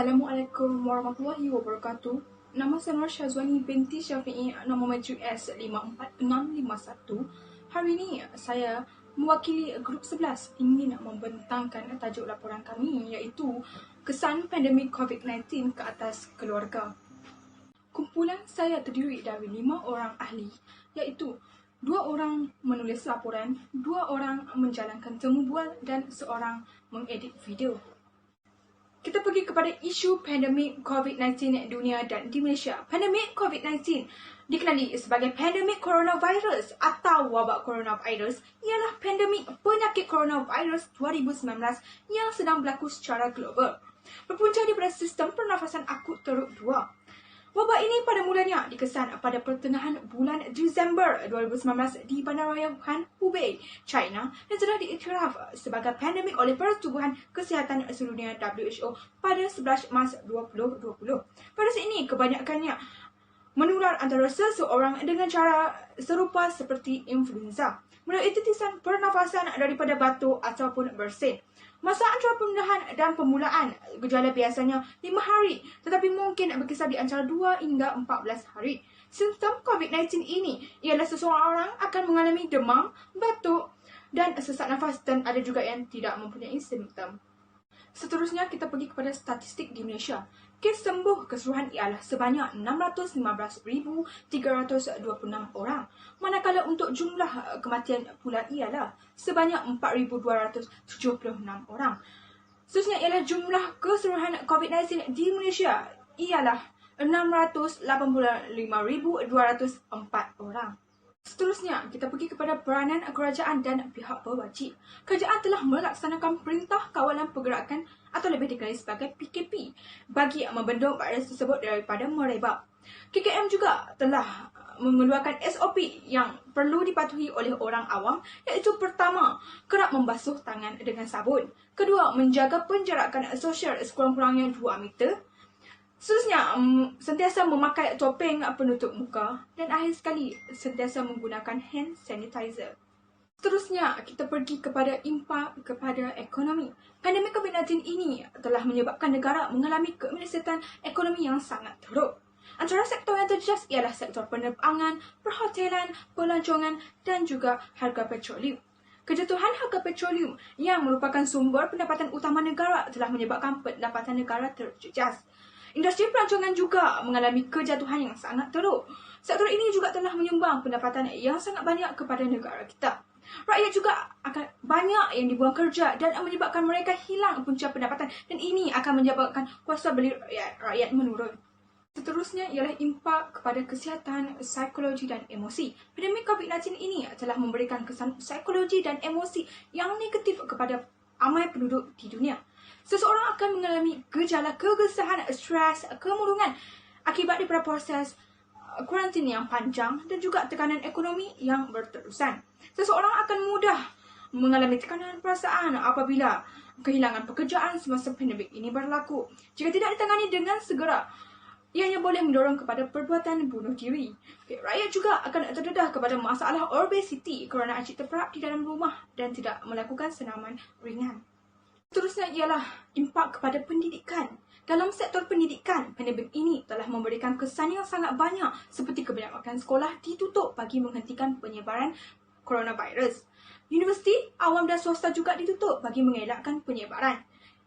Assalamualaikum warahmatullahi wabarakatuh. Nama saya Nur Syazwani binti Syafi'i, nombor maju S54651. Hari ini saya mewakili grup 11 ingin membentangkan tajuk laporan kami, iaitu kesan pandemik COVID-19 ke atas keluarga. Kumpulan saya terdiri dari 5 orang ahli, iaitu 2 orang menulis laporan, 2 orang menjalankan temu bual dan seorang mengedit video. Kita pergi kepada isu pandemik COVID-19 dunia dan di Malaysia. Pandemik COVID-19 dikenali sebagai pandemik coronavirus atau wabak coronavirus ialah pandemik penyakit coronavirus 2019 yang sedang berlaku secara global. Berpunca daripada sistem pernafasan akut teruk 2. Wabak ini pada mulanya dikesan pada pertengahan bulan Disember 2019 di Bandaraya Wuhan, Hubei, China dan telah diiktiraf sebagai pandemik oleh Pertubuhan Kesihatan Sedunia WHO pada 11 Mac 2020. Virus ini kebanyakannya menular antara seseorang dengan cara serupa seperti influenza, melalui titisan pernafasan daripada batuk ataupun bersin. Masa antara pemindahan dan pemulaan gejala biasanya 5 hari, tetapi mungkin berkisar di antara 2 hingga 14 hari. Simptom COVID-19 ini ialah seseorang akan mengalami demam, batuk dan sesak nafas, dan ada juga yang tidak mempunyai simptom. Seterusnya kita pergi kepada statistik di Malaysia. Kes sembuh keseluruhan ialah sebanyak 615,326 orang. Manakala untuk jumlah kematian pula ialah sebanyak 4,276 orang. Seterusnya ialah jumlah keseluruhan COVID-19 di Malaysia ialah 685,204 orang. Seterusnya, kita pergi kepada peranan kerajaan dan pihak berwajib. Kerajaan telah melaksanakan perintah kawalan pergerakan atau lebih dikenali sebagai PKP bagi membendung virus tersebut daripada merebak. KKM juga telah mengeluarkan SOP yang perlu dipatuhi oleh orang awam, iaitu pertama, kerap membasuh tangan dengan sabun. Kedua, menjaga penjarakan sosial sekurang-kurangnya 2 meter. Seterusnya, sentiasa memakai topeng penutup muka. Dan akhir sekali, sentiasa menggunakan hand sanitizer. Seterusnya, kita pergi kepada impak kepada ekonomi. Pandemik COVID-19 ini telah menyebabkan negara mengalami kemerosotan ekonomi yang sangat teruk. Antara sektor yang terjejas ialah sektor penerbangan, perhotelan, pelancongan dan juga harga petroleum. Kejatuhan harga petroleum yang merupakan sumber pendapatan utama negara telah menyebabkan pendapatan negara terjejas. Industri pelancongan juga mengalami kejatuhan yang sangat teruk. Sektor ini juga telah menyumbang pendapatan yang sangat banyak kepada negara kita. Rakyat juga akan banyak yang dibuang kerja dan menyebabkan mereka hilang punca pendapatan, dan ini akan menyebabkan kuasa beli rakyat menurun. Seterusnya ialah impak kepada kesihatan, psikologi dan emosi. Pandemik COVID-19 ini telah memberikan kesan psikologi dan emosi yang negatif kepada ramai penduduk di dunia. Seseorang akan mengalami gejala kegesahan, stres, kemurungan akibat daripada proses kuarantin yang panjang dan juga tekanan ekonomi yang berterusan. Seseorang akan mudah mengalami tekanan perasaan apabila kehilangan pekerjaan semasa pandemik ini berlaku. Jika tidak ditangani dengan segera, ianya boleh mendorong kepada perbuatan bunuh diri. Rakyat juga akan terdedah kepada masalah obesiti kerana asyik terperap di dalam rumah dan tidak melakukan senaman ringan. Seterusnya ialah impak kepada pendidikan. Dalam sektor pendidikan, pandemik ini telah memberikan kesan yang sangat banyak, seperti kebanyakan sekolah ditutup bagi menghentikan penyebaran coronavirus. Universiti, awam dan swasta juga ditutup bagi mengelakkan penyebaran.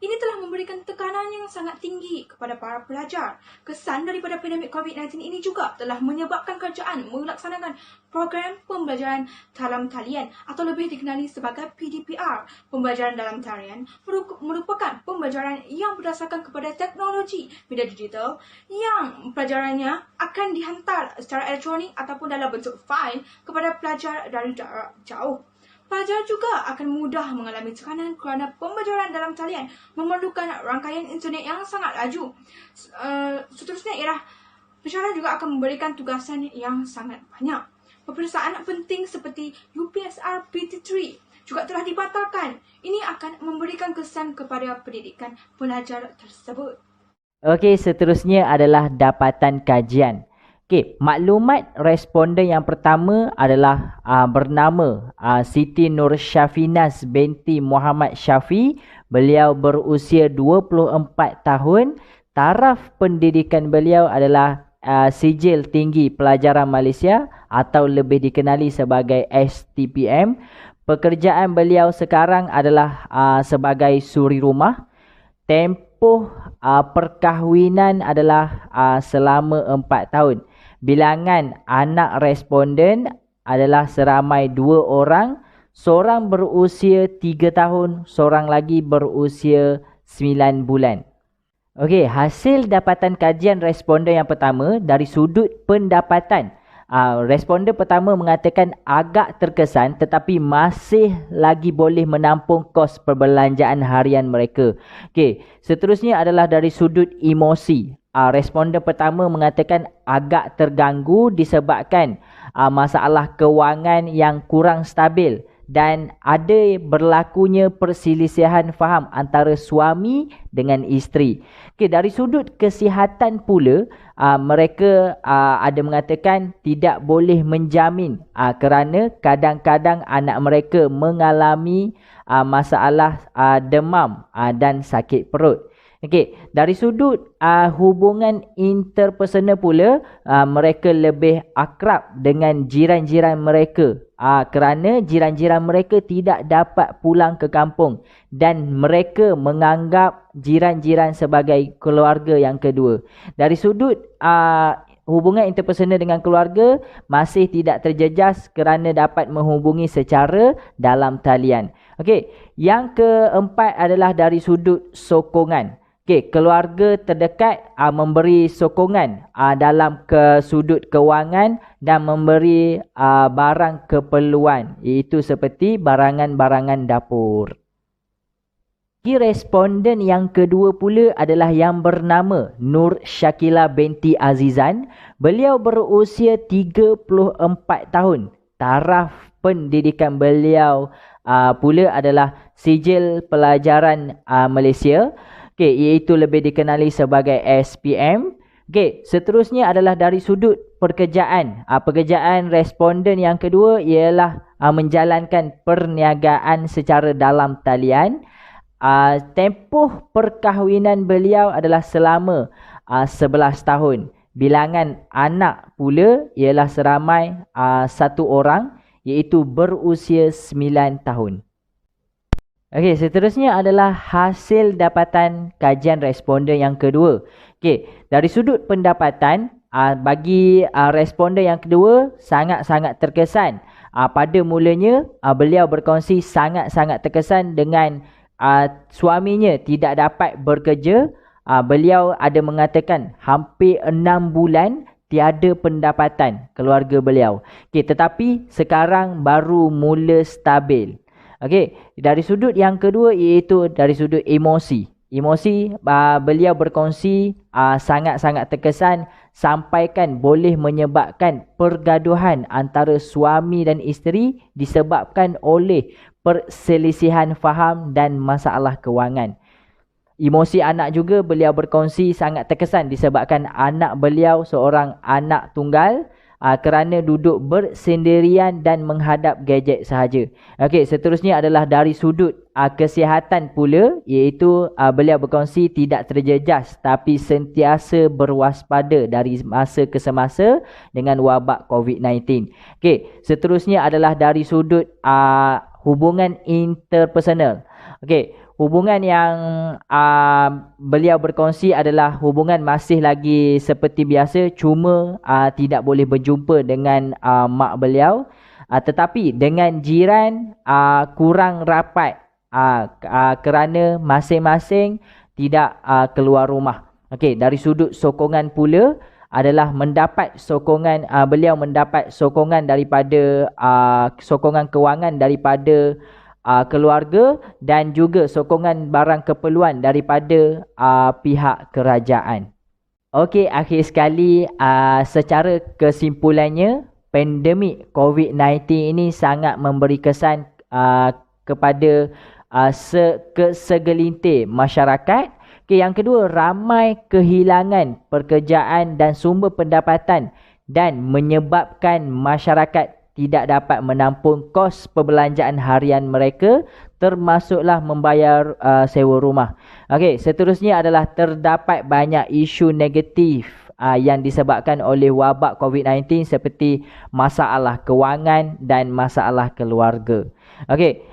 Ini telah memberikan tekanan yang sangat tinggi kepada para pelajar. Kesan daripada pandemik COVID-19 ini juga telah menyebabkan kerajaan melaksanakan program pembelajaran dalam talian atau lebih dikenali sebagai PDPR. Pembelajaran dalam talian merupakan pembelajaran yang berdasarkan kepada teknologi media digital yang pelajarannya akan dihantar secara elektronik ataupun dalam bentuk fail kepada pelajar dari jarak jauh. Pelajar juga akan mudah mengalami tekanan kerana pembelajaran dalam talian memerlukan rangkaian internet yang sangat laju. Seterusnya ialah pensyarah juga akan memberikan tugasan yang sangat banyak. Peperiksaan penting seperti UPSR PT3 juga telah dibatalkan. Ini akan memberikan kesan kepada pendidikan pelajar tersebut. Okey, seterusnya adalah dapatan kajian. Okey, maklumat responden yang pertama adalah bernama Siti Nur Syafinas binti Muhammad Syafi. Beliau berusia 24 tahun, Taraf pendidikan beliau adalah Sijil Tinggi Pelajaran Malaysia atau lebih dikenali sebagai STPM. Pekerjaan beliau sekarang adalah sebagai suri rumah. Tempoh perkahwinan adalah selama 4 tahun. Bilangan anak responden adalah seramai 2 orang. Seorang berusia 3 tahun, seorang lagi berusia 9 bulan. Okey, hasil dapatan kajian responden yang pertama dari sudut pendapatan. Responden pertama mengatakan agak terkesan tetapi masih lagi boleh menampung kos perbelanjaan harian mereka. Okey, seterusnya adalah dari sudut emosi. Responden pertama mengatakan agak terganggu disebabkan masalah kewangan yang kurang stabil dan ada berlakunya perselisihan faham antara suami dengan isteri. Okey, dari sudut kesihatan pula, mereka ada mengatakan tidak boleh menjamin kerana kadang-kadang anak mereka mengalami masalah demam dan sakit perut. Okey, dari sudut hubungan interpersonal pula, mereka lebih akrab dengan jiran-jiran mereka kerana jiran-jiran mereka tidak dapat pulang ke kampung dan mereka menganggap jiran-jiran sebagai keluarga yang kedua. Dari sudut hubungan interpersonal dengan keluarga masih tidak terjejas kerana dapat menghubungi secara dalam talian. Okey, yang keempat adalah dari sudut sokongan. Okey, keluarga terdekat memberi sokongan dalam sudut kewangan dan memberi barang keperluan, iaitu seperti barangan-barangan dapur. Responden yang kedua pula adalah yang bernama Nur Syakila binti Azizan. Beliau berusia 34 tahun. Taraf pendidikan beliau pula adalah Sijil Pelajaran Malaysia. Okey, iaitu lebih dikenali sebagai SPM. Okey, seterusnya adalah dari sudut pekerjaan. Pekerjaan responden yang kedua ialah menjalankan perniagaan secara dalam talian. Tempoh perkahwinan beliau adalah selama 11 tahun. Bilangan anak pula ialah seramai 1 orang, iaitu berusia 9 tahun. Okey, seterusnya adalah hasil dapatan kajian responden yang kedua. Okey, dari sudut pendapatan, bagi responden yang kedua sangat-sangat terkesan. Pada mulanya, beliau berkongsi sangat-sangat terkesan dengan suaminya tidak dapat bekerja. Beliau ada mengatakan hampir 6 bulan tiada pendapatan keluarga beliau. Okey, tetapi sekarang baru mula stabil. Okey, dari sudut yang kedua iaitu dari sudut emosi. Emosi, beliau berkongsi sangat-sangat terkesan sampaikan boleh menyebabkan pergaduhan antara suami dan isteri disebabkan oleh perselisihan faham dan masalah kewangan. Emosi anak juga beliau berkongsi sangat terkesan disebabkan anak beliau seorang anak tunggal kerana duduk bersendirian dan menghadap gadget sahaja. Okey, seterusnya adalah dari sudut kesihatan pula, iaitu beliau berkongsi tidak terjejas tapi sentiasa berwaspada dari masa ke semasa dengan wabak COVID-19. Okey, seterusnya adalah dari sudut hubungan interpersonal. Okey, hubungan yang beliau berkongsi adalah hubungan masih lagi seperti biasa, cuma tidak boleh berjumpa dengan mak beliau, tetapi dengan jiran kurang rapat kerana masing-masing tidak keluar rumah. Okey, dari sudut sokongan pula adalah mendapat sokongan, beliau mendapat sokongan daripada sokongan kewangan daripada keluarga dan juga sokongan barang keperluan daripada pihak kerajaan. Okey, akhir sekali secara kesimpulannya, pandemik COVID-19 ini sangat memberi kesan kepada segelintir masyarakat. Okay, yang kedua, ramai kehilangan pekerjaan dan sumber pendapatan dan menyebabkan masyarakat tidak dapat menampung kos perbelanjaan harian mereka, termasuklah membayar sewa rumah. Okey, seterusnya adalah terdapat banyak isu negatif yang disebabkan oleh wabak COVID-19 seperti masalah kewangan dan masalah keluarga. Okey,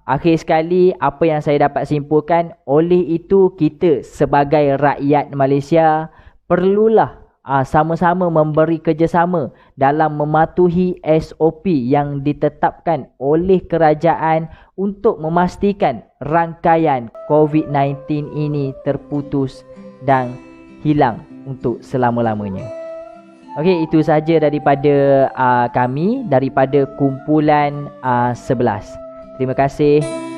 akhir sekali apa yang saya dapat simpulkan, oleh itu kita sebagai rakyat Malaysia perlulah sama-sama memberi kerjasama dalam mematuhi SOP yang ditetapkan oleh kerajaan untuk memastikan rangkaian COVID-19 ini terputus dan hilang untuk selama-lamanya. Okey, itu sahaja daripada kami, daripada kumpulan 11. Terima kasih.